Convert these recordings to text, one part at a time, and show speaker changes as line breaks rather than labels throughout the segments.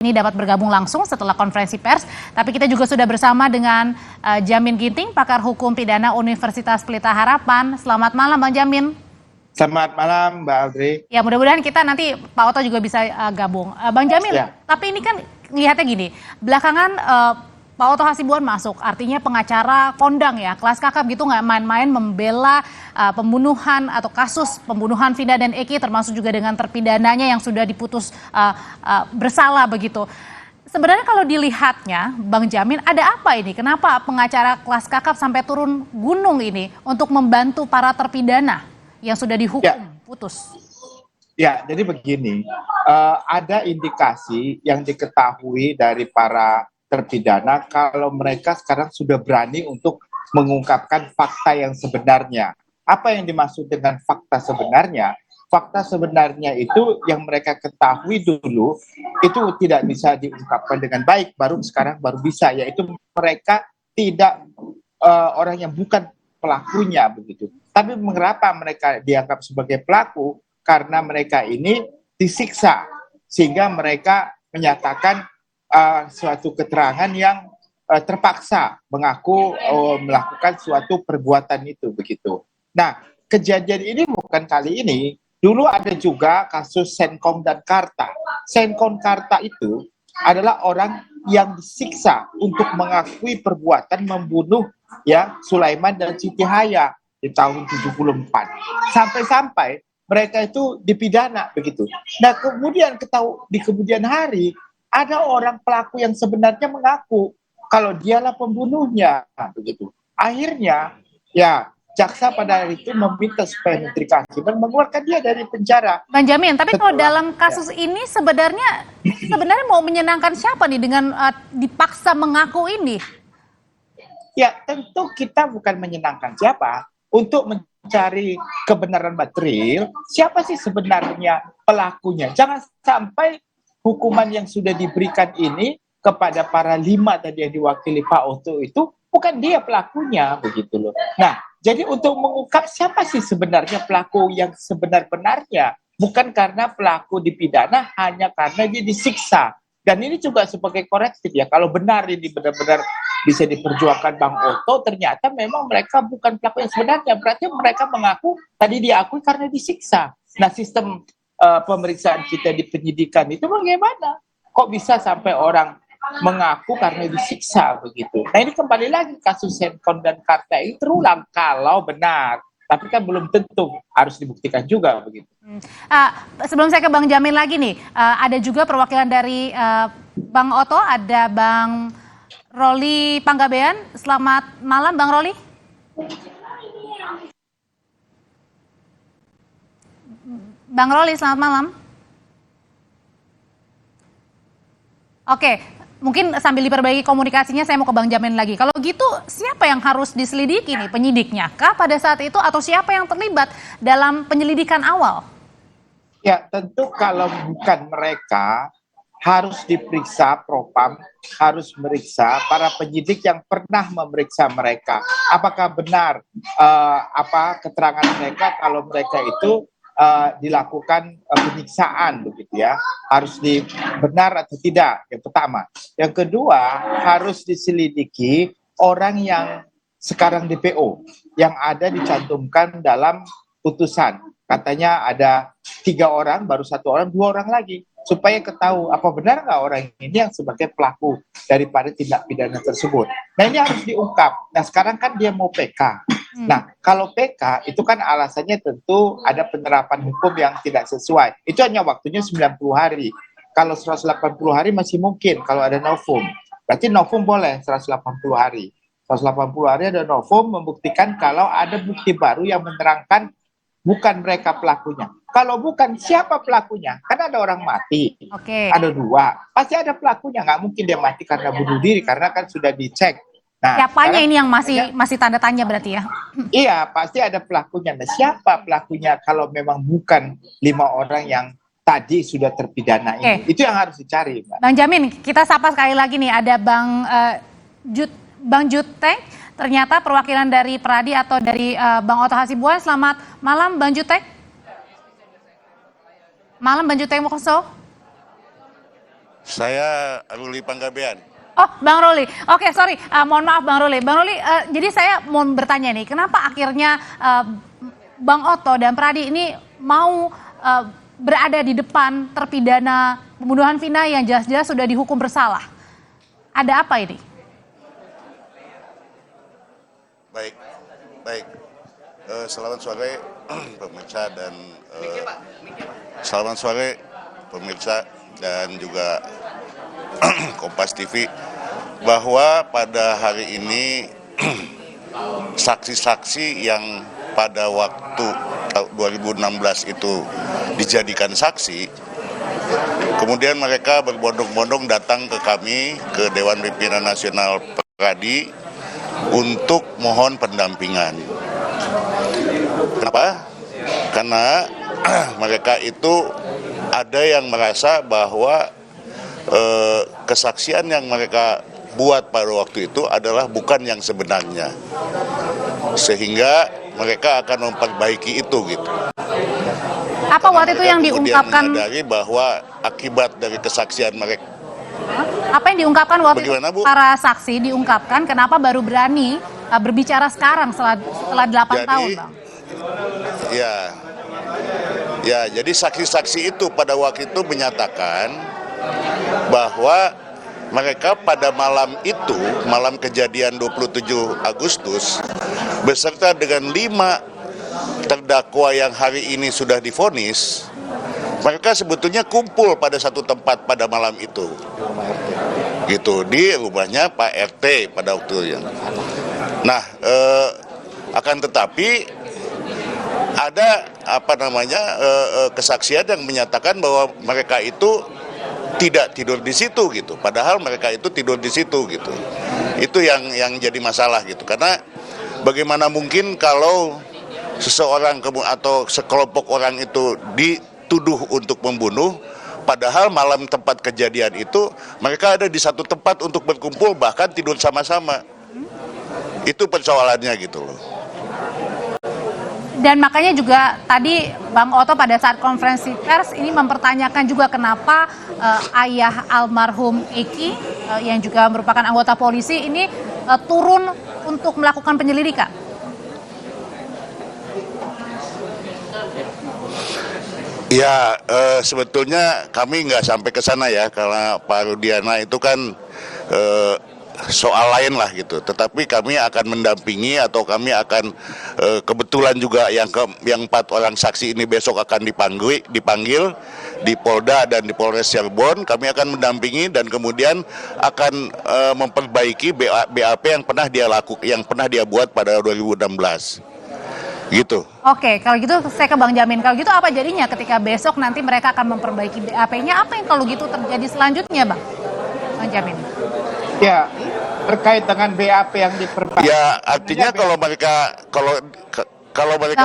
Ini dapat bergabung langsung setelah konferensi pers, tapi kita juga sudah bersama dengan Jamin Ginting, pakar hukum pidana Universitas Pelita Harapan. Selamat malam, Bang Jamin.
Selamat malam, Mbak Audrey.
Ya, mudah-mudahan kita nanti Pak Oto juga bisa gabung. Bang Jamin, ya. Tapi ini kan lihatnya gini, belakangan Pak Oto Hasibuan masuk, artinya pengacara kondang ya, kelas kakap gitu, nggak main-main membela pembunuhan atau kasus pembunuhan Vina dan Eki, termasuk juga dengan terpidananya yang sudah diputus bersalah begitu. Sebenarnya kalau dilihatnya, Bang Jamin, ada apa ini? Kenapa pengacara kelas kakap sampai turun gunung ini untuk membantu para terpidana yang sudah dihukum putus?
Ya, jadi begini, ada indikasi yang diketahui dari para terpidana kalau mereka sekarang sudah berani untuk mengungkapkan fakta yang sebenarnya. Apa yang dimaksud dengan fakta sebenarnya? Fakta sebenarnya itu yang mereka ketahui dulu itu tidak bisa diungkapkan dengan baik, sekarang baru bisa, yaitu mereka tidak orang yang bukan pelakunya begitu. Tapi mengapa mereka dianggap sebagai pelaku? Karena mereka ini disiksa sehingga mereka menyatakan suatu keterangan yang terpaksa mengaku melakukan suatu perbuatan itu begitu. Nah, kejadian ini bukan kali ini. Dulu ada juga kasus Senkong dan Karta. Senkong Karta itu adalah orang yang disiksa untuk mengakui perbuatan membunuh ya Sulaiman dan Siti Haya di tahun 74. Sampai-sampai mereka itu dipidana begitu. Nah, kemudian di kemudian hari ada orang pelaku yang sebenarnya mengaku kalau dialah pembunuhnya begitu. Akhirnya ya jaksa pada hari itu meminta supaya Menteri Kehakiman mengeluarkan dia dari penjara.
Bang Jamin, tapi kalau dalam kasus ini sebenarnya mau menyenangkan siapa nih dengan dipaksa mengaku ini?
Ya, tentu kita bukan menyenangkan siapa. Untuk mencari kebenaran material, siapa sih sebenarnya pelakunya? Jangan sampai hukuman yang sudah diberikan ini kepada para 5 tadi yang diwakili Pak Oto itu bukan dia pelakunya begitu loh. Nah, jadi untuk mengungkap siapa sih sebenarnya pelaku yang sebenar-benarnya, bukan karena pelaku dipidana hanya karena dia disiksa. Dan ini juga sebagai korektif ya, kalau benar ini benar-benar bisa diperjuangkan Bang Oto, ternyata memang mereka bukan pelaku yang sebenarnya, berarti mereka mengaku tadi diakui karena disiksa. Nah, sistem pemeriksaan kita di penyidikan itu bagaimana? Kok bisa sampai orang mengaku karena disiksa begitu? Nah, ini kembali lagi kasus Senkong dan Karta ini terulang kalau benar. Tapi kan belum tentu, harus dibuktikan juga begitu.
Sebelum saya ke Bang Jamin lagi nih, ada juga perwakilan dari Bang Oto, ada Bang Roli Panggabean. Selamat malam, Bang Roli. Bang Roli, selamat malam. Oke, mungkin sambil diperbaiki komunikasinya, saya mau ke Bang Jamin lagi. Kalau gitu, siapa yang harus diselidiki nih? Penyidiknya kah pada saat itu? Atau siapa yang terlibat dalam penyelidikan awal?
Ya, tentu kalau bukan mereka, harus diperiksa Propam, harus meriksa para penyidik yang pernah memeriksa mereka. Apakah benar keterangan mereka kalau mereka itu dilakukan penyiksaan begitu ya, harus benar atau tidak, yang pertama. Yang kedua, harus diselidiki orang yang sekarang DPO yang ada dicantumkan dalam putusan. Katanya ada 3 orang, baru 1 orang, 2 orang lagi, supaya ketahui apa benar nggak orang ini yang sebagai pelaku daripada tindak pidana tersebut. Nah, ini harus diungkap. Nah, sekarang kan dia mau PK. Nah, kalau PK itu kan alasannya tentu ada penerapan hukum yang tidak sesuai. Itu hanya waktunya 90 hari. Kalau 180 hari masih mungkin kalau ada novum. Berarti novum boleh 180 hari. 180 hari ada novum membuktikan kalau ada bukti baru yang menerangkan bukan mereka pelakunya. Kalau bukan, siapa pelakunya? Kan ada orang mati, ada 2. Pasti ada pelakunya. Nggak mungkin dia mati karena bunuh diri, karena kan sudah dicek.
Nah, siapanya ini yang masih tanda tanya berarti ya?
Iya, pasti ada pelakunya. Nah, siapa pelakunya kalau memang bukan 5 orang yang tadi sudah terpidana ini? Itu yang harus dicari, Mbak.
Bang Jamin, kita sapa sekali lagi nih, ada Bang Jutek, ternyata perwakilan dari Pradi atau dari Bang Oto Hasibuan. Selamat malam, Bang Jutek. Malam, Bang Jutek Mokoso.
Saya Ruli Panggabean.
Oh, Bang Ruli. Oke, sorry. Mohon maaf Bang Ruli. Bang Ruli, jadi saya mau bertanya nih, kenapa akhirnya Bang Oto dan Pradi ini mau berada di depan terpidana pembunuhan Vina yang jelas-jelas sudah dihukum bersalah? Ada apa ini?
Baik, baik. Selamat sore pemirsa dan selamat sore pemirsa dan juga Kompas TV, bahwa pada hari ini saksi-saksi yang pada waktu 2016 itu dijadikan saksi, kemudian mereka berbondong-bondong datang ke kami, ke Dewan Pimpinan Nasional Pradi untuk mohon pendampingan. Kenapa? Karena mereka itu ada yang merasa bahwa kesaksian yang mereka buat pada waktu itu adalah bukan yang sebenarnya, sehingga mereka akan memperbaiki itu gitu.
Apa waktu itu yang diungkapkan?
Menyadari bahwa akibat dari kesaksian mereka.
Apa yang diungkapkan waktu itu para saksi diungkapkan, kenapa baru berani berbicara sekarang setelah 8 tahun, Bang?
Ya, jadi saksi-saksi itu pada waktu itu menyatakan bahwa mereka pada malam itu, malam kejadian 27 Agustus, beserta dengan 5 terdakwa yang hari ini sudah divonis, mereka sebetulnya kumpul pada satu tempat pada malam itu, gitu, di rumahnya Pak RT pada waktu itu. Nah, akan tetapi ada kesaksian yang menyatakan bahwa mereka itu tidak tidur di situ gitu, padahal mereka itu tidur di situ gitu. Itu yang jadi masalah gitu, karena bagaimana mungkin kalau seseorang atau sekelompok orang itu dituduh untuk membunuh, padahal malam tempat kejadian itu mereka ada di satu tempat untuk berkumpul, bahkan tidur sama-sama. Itu persoalannya gitu loh.
Dan makanya juga tadi Bang Oto pada saat konferensi pers ini mempertanyakan juga kenapa ayah almarhum Eki yang juga merupakan anggota polisi ini turun untuk melakukan penyelidikan.
Ya, sebetulnya kami nggak sampai ke sana ya, karena Pak Rudiana itu kan soal lain lah gitu. Tetapi kami akan mendampingi, atau kami akan kebetulan juga yang 4 orang saksi ini besok akan dipanggil di Polda dan di Polres Cirebon. Kami akan mendampingi dan kemudian akan memperbaiki BAP yang pernah dia buat pada 2016. Gitu.
Oke, kalau gitu saya ke Bang Jamin. Kalau gitu apa jadinya ketika besok nanti mereka akan memperbaiki BAP-nya? Apa yang kalau gitu terjadi selanjutnya, Bang Jamin?
Ya, terkait dengan BAP yang diperbaiki.
Ya, artinya kalau mereka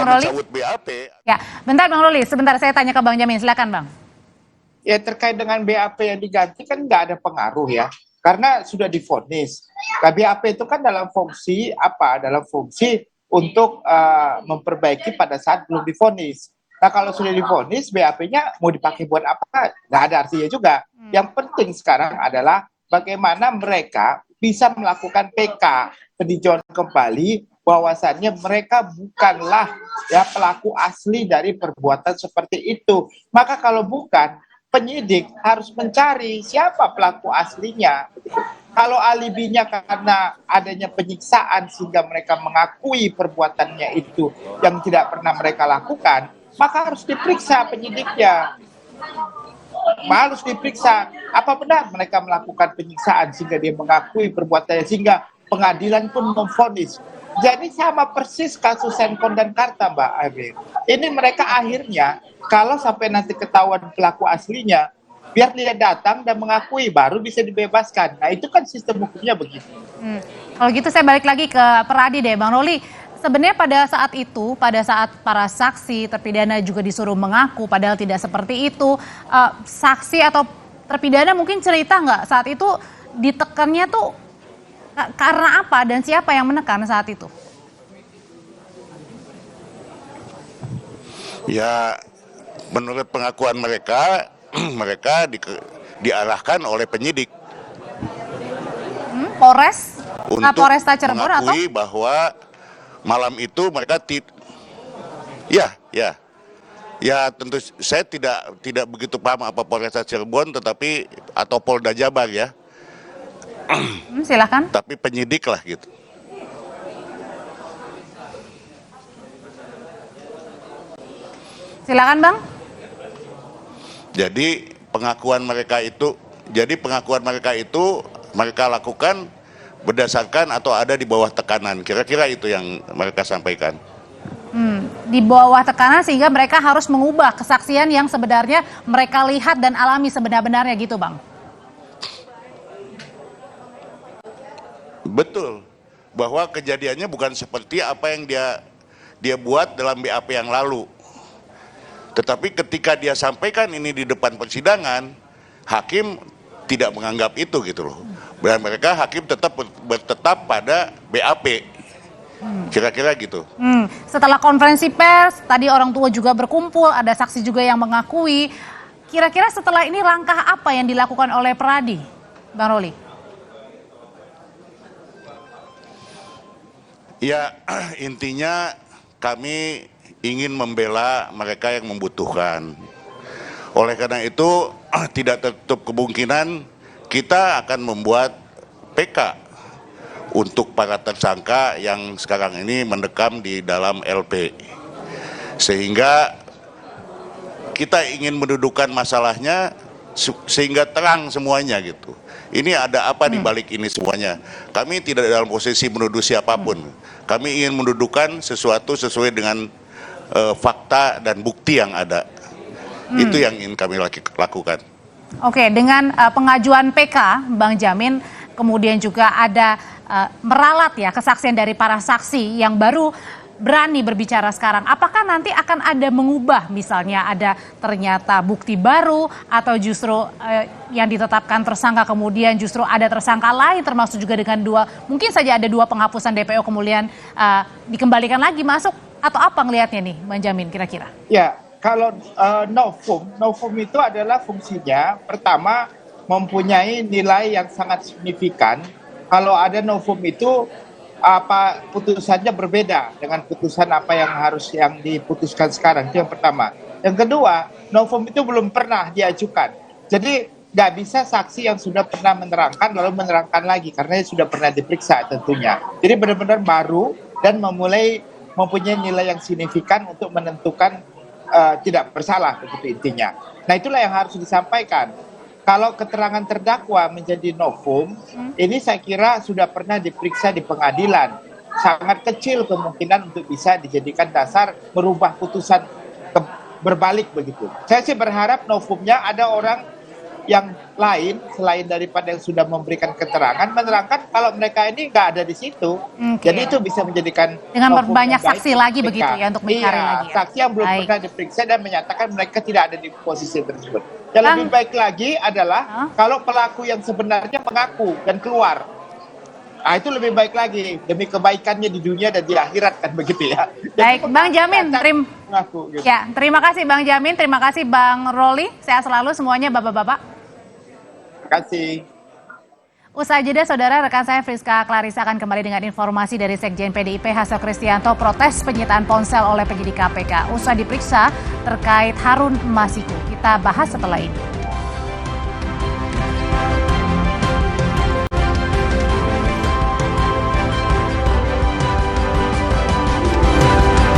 mencabut BAP.
Ya, bentar Bang Ruli, sebentar saya tanya ke Bang Jamin, silakan Bang.
Ya, terkait dengan BAP yang diganti kan nggak ada pengaruh ya, karena sudah divonis. Nah, BAP itu kan dalam fungsi apa? Dalam fungsi untuk memperbaiki pada saat belum divonis. Nah, kalau sudah divonis, BAP-nya mau dipakai buat apa? Nggak ada artinya juga. Yang penting sekarang adalah bagaimana mereka bisa melakukan PK, peninjauan kembali, bahwasannya mereka bukanlah ya pelaku asli dari perbuatan seperti itu. Maka kalau bukan, penyidik harus mencari siapa pelaku aslinya. Kalau alibinya karena adanya penyiksaan sehingga mereka mengakui perbuatannya itu yang tidak pernah mereka lakukan, maka harus diperiksa penyidiknya. Harus diperiksa apa benar mereka melakukan penyiksaan sehingga dia mengakui perbuatannya, sehingga pengadilan pun memvonis. Jadi sama persis kasus Senkon dan Karta, Mbak Amir. Ini mereka akhirnya kalau sampai nanti ketahuan pelaku aslinya, biar dia datang dan mengakui baru bisa dibebaskan. Nah, itu kan sistem hukumnya begitu.
Kalau gitu saya balik lagi ke Peradi deh, Bang Ruli. Sebenarnya pada saat itu, pada saat para saksi terpidana juga disuruh mengaku, padahal tidak seperti itu. Saksi atau terpidana mungkin cerita nggak saat itu ditekannya tuh karena apa dan siapa yang menekan saat itu? Ya,
menurut pengakuan mereka, mereka diarahkan oleh penyidik
Polresta Cirebon atau
mengakui bahwa malam itu mereka ya tentu saya tidak begitu paham apa Polresta Cirebon atau Polda Jabar ya.
Silakan.
Tapi penyidik lah gitu.
Silakan Bang.
Jadi pengakuan mereka itu mereka lakukan berdasarkan atau ada di bawah tekanan. Kira-kira itu yang mereka sampaikan.
Di bawah tekanan sehingga mereka harus mengubah kesaksian yang sebenarnya mereka lihat dan alami sebenar-benarnya gitu Bang.
Betul. Bahwa kejadiannya bukan seperti apa yang dia buat dalam BAP yang lalu. Tetapi ketika dia sampaikan ini di depan persidangan, hakim tidak menganggap itu gitu loh. Dan hakim tetap bertetap pada BAP. Kira-kira gitu.
Setelah konferensi pers, tadi orang tua juga berkumpul, ada saksi juga yang mengakui. Kira-kira setelah ini langkah apa yang dilakukan oleh Peradi, Bang Roli?
Ya, intinya kami ingin membela mereka yang membutuhkan. Oleh karena itu, tidak tertutup kemungkinan kita akan membuat PK untuk para tersangka yang sekarang ini mendekam di dalam LP. Sehingga kita ingin mendudukan masalahnya sehingga terang semuanya gitu. Ini ada apa di balik ini semuanya. Kami tidak dalam posisi menuduh siapapun. Kami ingin mendudukan sesuatu sesuai dengan fakta dan bukti yang ada. Itu yang ingin kami lakukan.
Oke, dengan pengajuan PK, Bang Jamin, kemudian juga ada meralat ya kesaksian dari para saksi yang baru berani berbicara sekarang. Apakah nanti akan ada mengubah, misalnya ada ternyata bukti baru atau justru yang ditetapkan tersangka kemudian justru ada tersangka lain termasuk juga dengan mungkin saja ada 2 penghapusan DPO kemudian dikembalikan lagi masuk atau apa ngelihatnya nih Bang Jamin kira-kira?
Ya, kalau novum itu adalah fungsinya pertama mempunyai nilai yang sangat signifikan. Kalau ada novum itu putusannya berbeda dengan putusan apa yang diputuskan sekarang, itu yang pertama. Yang kedua, novum itu belum pernah diajukan. Jadi nggak bisa saksi yang sudah pernah menerangkan lalu menerangkan lagi karena sudah pernah diperiksa tentunya. Jadi benar-benar baru dan mempunyai nilai yang signifikan untuk menentukan tidak bersalah begitu intinya. Nah itulah yang harus disampaikan. Kalau keterangan terdakwa menjadi novum, ini saya kira sudah pernah diperiksa di pengadilan. Sangat kecil kemungkinan untuk bisa dijadikan dasar merubah putusan berbalik begitu. Saya sih berharap novumnya ada orang yang lain selain daripada yang sudah memberikan keterangan menerangkan kalau mereka ini nggak ada di situ. Jadi itu bisa menjadikan
dengan berbanyak saksi lagi begitu ya untuk mencari lagi. Ya?
Saksi yang belum pernah diperiksa dan menyatakan mereka tidak ada di posisi tersebut. Yang lebih baik lagi adalah kalau pelaku yang sebenarnya mengaku dan keluar. Nah, itu lebih baik lagi demi kebaikannya di dunia dan di akhirat kan begitu ya.
Baik, Bang Jamin, terima kasih Bang Jamin, terima kasih Bang Roli, sehat selalu semuanya Bapak-bapak.
Terima kasih.
Usai jeda, saudara, rekan saya Friska Clarissa akan kembali dengan informasi dari Sekjen PDIP Hasto Kristianto protes penyitaan ponsel oleh penyidik KPK. Usai diperiksa terkait Harun Masiku. Kita bahas setelah ini.